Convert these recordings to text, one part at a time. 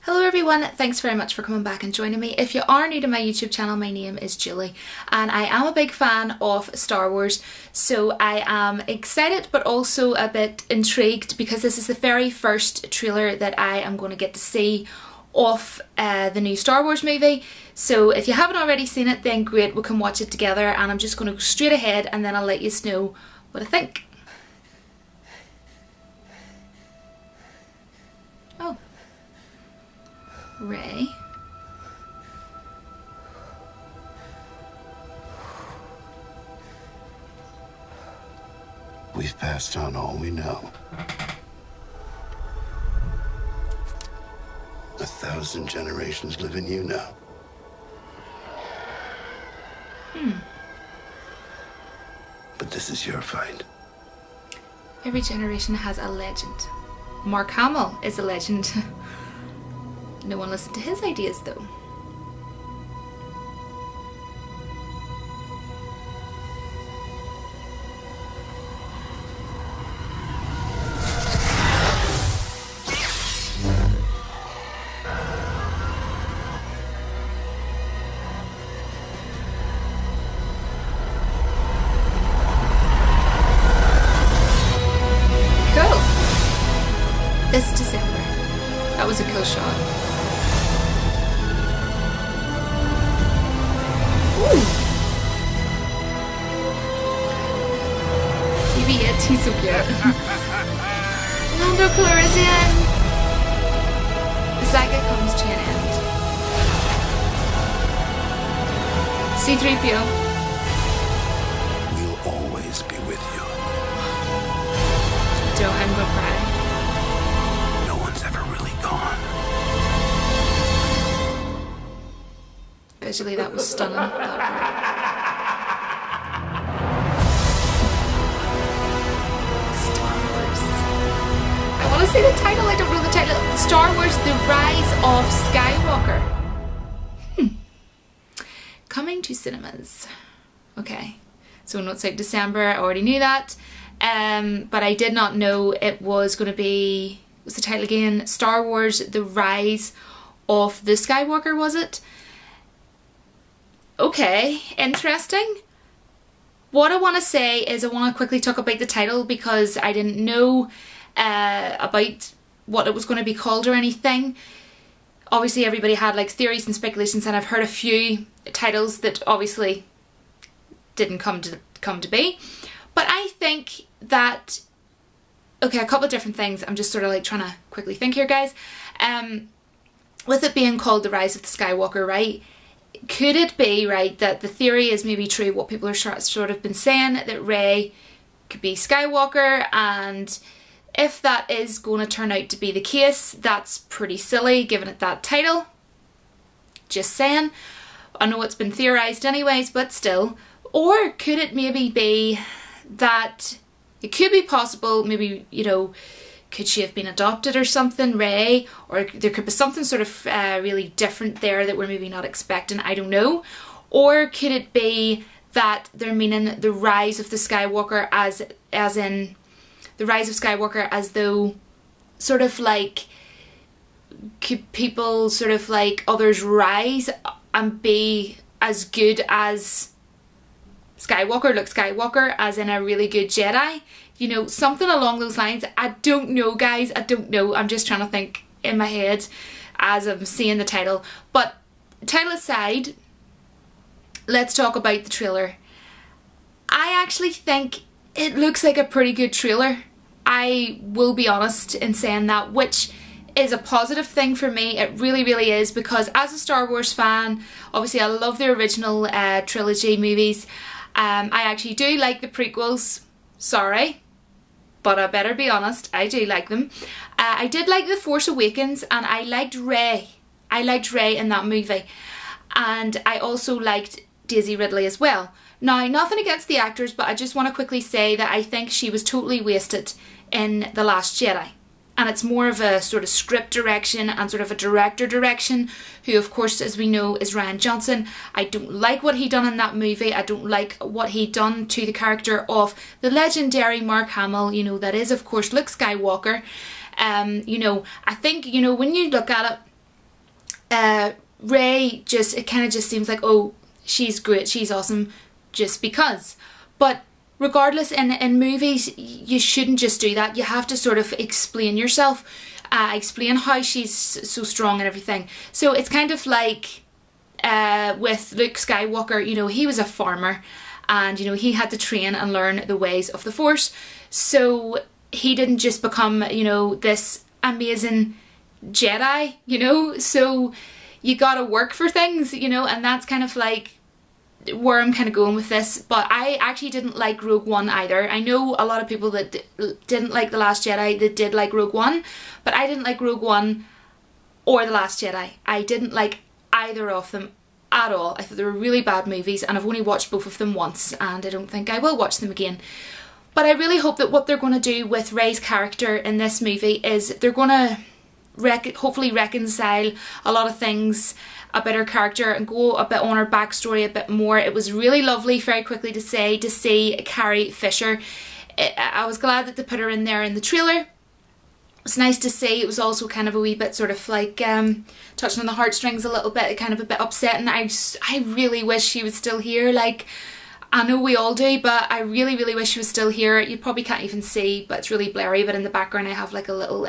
Hello everyone, thanks very much for coming back and joining me. If you are new to my YouTube channel, my name is Julie and I am a big fan of Star Wars, so I am excited but also a bit intrigued because this is the very first trailer that I am going to get to see of the new Star Wars movie. So if you haven't already seen it, then great, we can watch it together, and I'm just going to go straight ahead and then I'll let you know what I think. Oh. Rey. We've passed on all we know. 1,000 generations live in you now. But this is your fight. Every generation has a legend. Mark Hamill is a legend. No one listened to his ideas though. Cool. This December. That was a cool shot. He's so cute. Lando Calrissian! The saga comes to an end. C-3PO. We'll always be with you. Don't, I'm gonna cry. No one's ever really gone. Visually that was stunning, that part. I want to say the title, I don't know the title. Star Wars The Rise of Skywalker. Coming to cinemas. Okay, so no, it's like December, I already knew that. But I did not know it was going to be, what's the title again? Star Wars The Rise of the Skywalker, was it? Okay, interesting. What I want to say is I want to quickly talk about the title because I didn't know about what it was going to be called or anything. Obviously everybody had like theories and speculations, and I've heard a few titles that obviously didn't come to be. But I think that, okay, a couple of different things. I'm just sort of like trying to quickly think here, guys. With it being called The Rise of the Skywalker, right? Could it be, right, that the theory is maybe true, what people are sort of been saying, that Rey could be Skywalker, and if that is going to turn out to be the case, that's pretty silly giving it that title. Just saying. I know it's been theorised anyways, but still. Or could it maybe be that it could be possible, maybe, you know, could she have been adopted or something, Rey? Or there could be something sort of really different there that we're maybe not expecting, I don't know. Or could it be that they're meaning the rise of the Skywalker as in the rise of Skywalker, as though sort of like could people sort of like others rise and be as good as Skywalker, Luke Skywalker, as in a really good Jedi, you know, something along those lines. I don't know, guys, I don't know. I'm just trying to think in my head as I'm seeing the title. But title aside, let's talk about the trailer. I actually think it looks like a pretty good trailer. I will be honest in saying that, which is a positive thing for me. It really, really is, because as a Star Wars fan, obviously I love the original trilogy movies. I actually do like the prequels. Sorry, but I better be honest, I do like them. I did like The Force Awakens, and I liked Rey. I liked Rey in that movie. And I also liked Daisy Ridley as well. Now, nothing against the actors, but I just want to quickly say that I think she was totally wasted in The Last Jedi. And it's more of a sort of script direction and sort of a director direction, who of course, as we know, is Rian Johnson. I don't like what he done in that movie. I don't like what he done to the character of the legendary Mark Hamill, you know, that is of course Luke Skywalker. You know, I think, you know, when you look at it, Rey just, it kind of just seems like, oh, she's great, she's awesome, just because. But regardless, in movies, you shouldn't just do that. You have to sort of explain yourself, explain how she's so strong and everything. So it's kind of like with Luke Skywalker, you know, he was a farmer, and you know, he had to train and learn the ways of the Force. So he didn't just become, you know, this amazing Jedi, you know. So you gotta work for things, you know, and that's kind of like where I'm kind of going with this. But I actually didn't like Rogue One either. I know a lot of people that didn't like The Last Jedi that did like Rogue One, but I didn't like Rogue One or The Last Jedi. I didn't like either of them at all. I thought they were really bad movies, and I've only watched both of them once, and I don't think I will watch them again. But I really hope that what they're going to do with Rey's character in this movie is they're going to hopefully reconcile a lot of things about her character and go a bit on her backstory a bit more. It was really lovely, very quickly to see Carrie Fisher. I was glad that they put her in there in the trailer. It was nice to see. It was also kind of a wee bit sort of like touching on the heartstrings a little bit, kind of a bit upsetting. I really wish she was still here. Like, I know we all do, but I really, really wish she was still here. You probably can't even see, but it's really blurry. But in the background I have like a little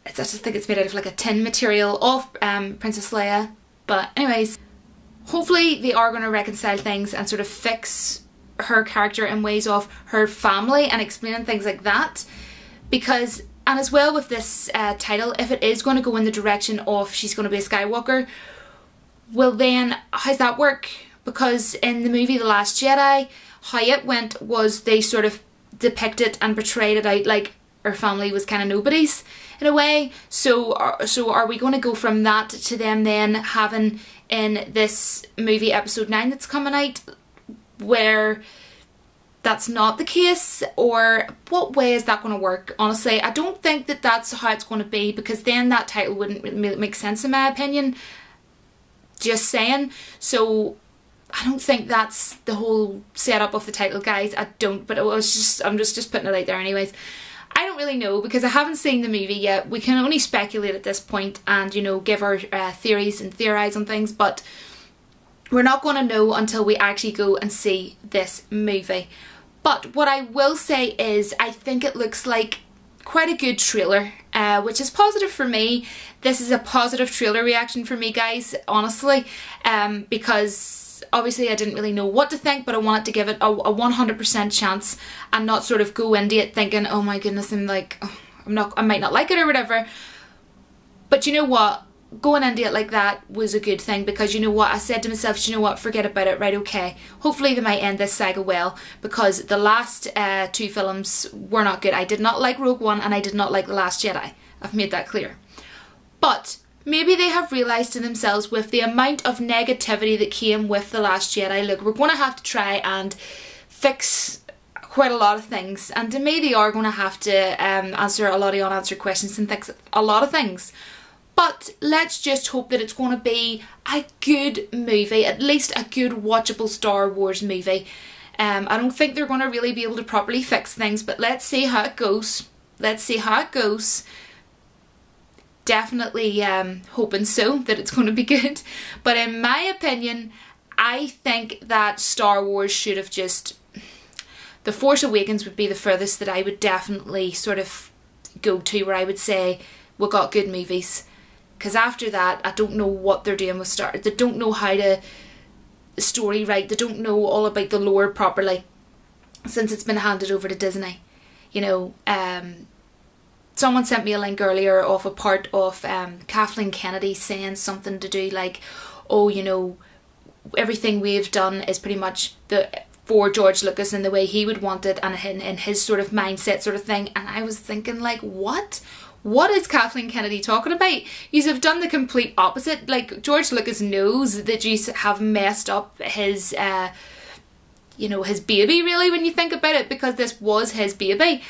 I just think it's made out of like a tin material of Princess Leia. But anyways, hopefully they are going to reconcile things and sort of fix her character in ways of her family and explaining things like that. Because, and as well with this title, if it is going to go in the direction of she's going to be a Skywalker, well then, how's that work? Because in the movie The Last Jedi, how it went was they sort of depicted and portrayed it out like her family was kind of nobodies in a way. So are we going to go from that to them then having in this movie episode 9 that's coming out where that's not the case? Or what way is that going to work? Honestly, I don't think that that's how it's going to be, because then that title wouldn't make sense in my opinion. Just saying. So I don't think that's the whole setup of the title, guys. I don't, but I'm just putting it out there anyways. I don't really know, because I haven't seen the movie yet. We can only speculate at this point and, you know, give our theories and theorise on things, but we're not going to know until we actually go and see this movie. But what I will say is I think it looks like quite a good trailer, which is positive for me. This is a positive trailer reaction for me, guys, honestly, because obviously I didn't really know what to think, but I wanted to give it a 100% chance and not sort of go into it thinking, oh my goodness, I'm like, oh, I might not like it or whatever. But you know what? Going into it like that was a good thing, because you know what? I said to myself, you know what? Forget about it, right? Okay. Hopefully they might end this saga well, because the last 2 films were not good. I did not like Rogue One and I did not like The Last Jedi. I've made that clear. But maybe they have realised to themselves, with the amount of negativity that came with The Last Jedi, look, we're going to have to try and fix quite a lot of things. And to me, they are going to have to answer a lot of unanswered questions and fix a lot of things. But let's just hope that it's going to be a good movie, at least a good watchable Star Wars movie. I don't think they're going to really be able to properly fix things, but let's see how it goes. Let's see how it goes. Definitely hoping so, that it's going to be good. But in my opinion, I think that Star Wars should have just... The Force Awakens would be the furthest that I would definitely sort of go to, where I would say we got good movies. Because after that, I don't know what they're doing with Star Wars. They don't know how to story write. They don't know all about the lore properly, since it's been handed over to Disney. You know, someone sent me a link earlier of a part of Kathleen Kennedy saying something to do like, oh, you know, everything we've done is pretty much for George Lucas and the way he would want it, and in his sort of mindset sort of thing. And I was thinking, like, what? What is Kathleen Kennedy talking about? You have done the complete opposite. Like, George Lucas knows that you have messed up his, you know, his baby, really, when you think about it, because this was his baby.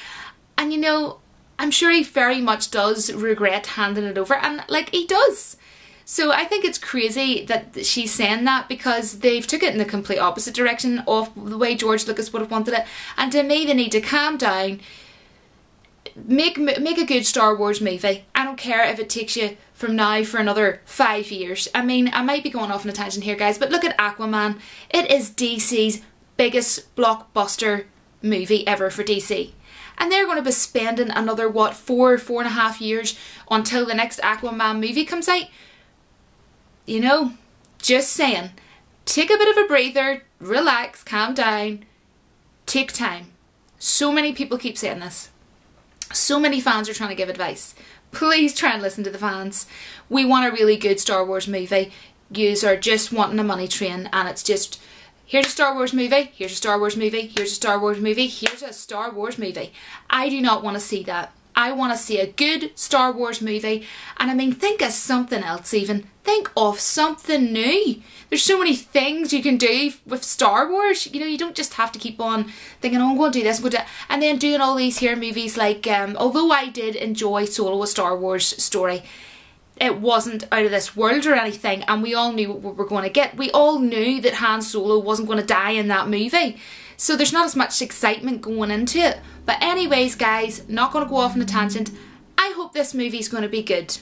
And, you know, I'm sure he very much does regret handing it over, and, like, he does. So I think it's crazy that she's saying that, because they've took it in the complete opposite direction of the way George Lucas would have wanted it. And to me, they need to calm down. make a good Star Wars movie. I don't care if it takes you from now for another 5 years. I mean, I might be going off on a tangent here, guys, but look at Aquaman. It is DC's biggest blockbuster movie ever for DC. And they're going to be spending another, what, 4.5 years until the next Aquaman movie comes out. You know, just saying. Take a bit of a breather, relax, calm down, take time. So many people keep saying this. So many fans are trying to give advice. Please try and listen to the fans. We want a really good Star Wars movie. Yous are just wanting a money train, and it's just, here's a Star Wars movie, here's a Star Wars movie, here's a Star Wars movie, here's a Star Wars movie. I do not want to see that. I want to see a good Star Wars movie, and I mean, think of something else even. Think of something new. There's so many things you can do with Star Wars. You know, you don't just have to keep on thinking, oh, I'm going to do this, I'm going to do that. And then doing all these here movies like, although I did enjoy Solo, a Star Wars story, it wasn't out of this world or anything, and we all knew what we were going to get. We all knew that Han Solo wasn't going to die in that movie. So there's not as much excitement going into it. But anyways, guys, not going to go off on a tangent. I hope this movie's going to be good.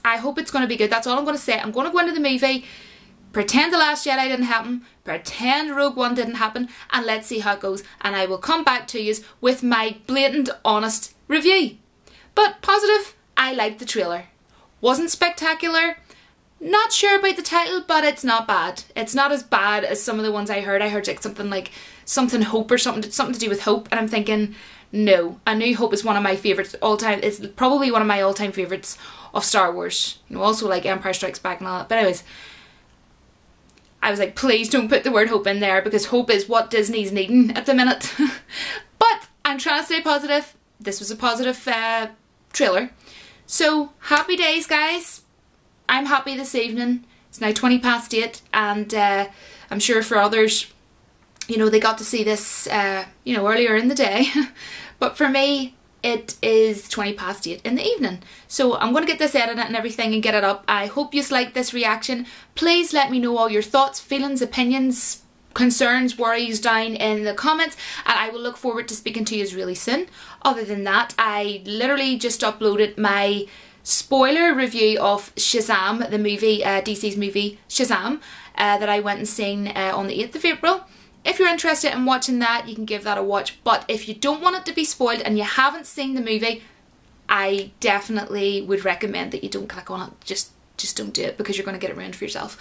I hope it's going to be good. That's all I'm going to say. I'm going to go into the movie, pretend The Last Jedi didn't happen, pretend Rogue One didn't happen, and let's see how it goes. And I will come back to you with my blatant, honest review. But positive, I liked the trailer. Wasn't spectacular. Not sure about the title, but it's not bad. It's not as bad as some of the ones I heard. I heard like something Hope or something to do with hope, and I'm thinking, no. A New Hope is one of my favourites all time. It's probably one of my all-time favourites of Star Wars. You know, also like Empire Strikes Back and all that. But anyways, I was like, please don't put the word hope in there, because hope is what Disney's needing at the minute. But I'm trying to stay positive. This was a positive trailer. So, happy days, guys. I'm happy this evening. It's now 8:20, and I'm sure for others, you know, they got to see this, you know, earlier in the day. But for me, it is 8:20 in the evening. So I'm going to get this edited and everything and get it up. I hope you like this reaction. Please let me know all your thoughts, feelings, opinions, concerns, worries down in the comments, and I will look forward to speaking to you really soon. Other than that, I literally just uploaded my spoiler review of Shazam, the movie, DC's movie Shazam, that I went and seen on the 8th of April. If you're interested in watching that, you can give that a watch, but if you don't want it to be spoiled and you haven't seen the movie, I definitely would recommend that you don't click on it. Just don't do it, because you're going to get it ruined for yourself.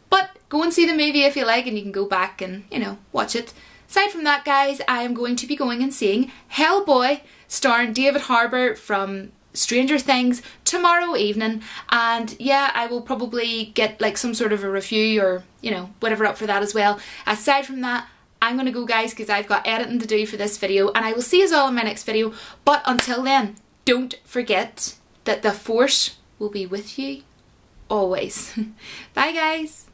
But go and see the movie if you like, and you can go back and, you know, watch it. Aside from that, guys, I am going to be going and seeing Hellboy, starring David Harbour from Stranger Things, tomorrow evening. And yeah, I will probably get like some sort of a review or, you know, whatever up for that as well. Aside from that, I'm going to go, guys, because I've got editing to do for this video, and I will see you all in my next video. But until then, don't forget that the Force will be with you always. Bye, guys.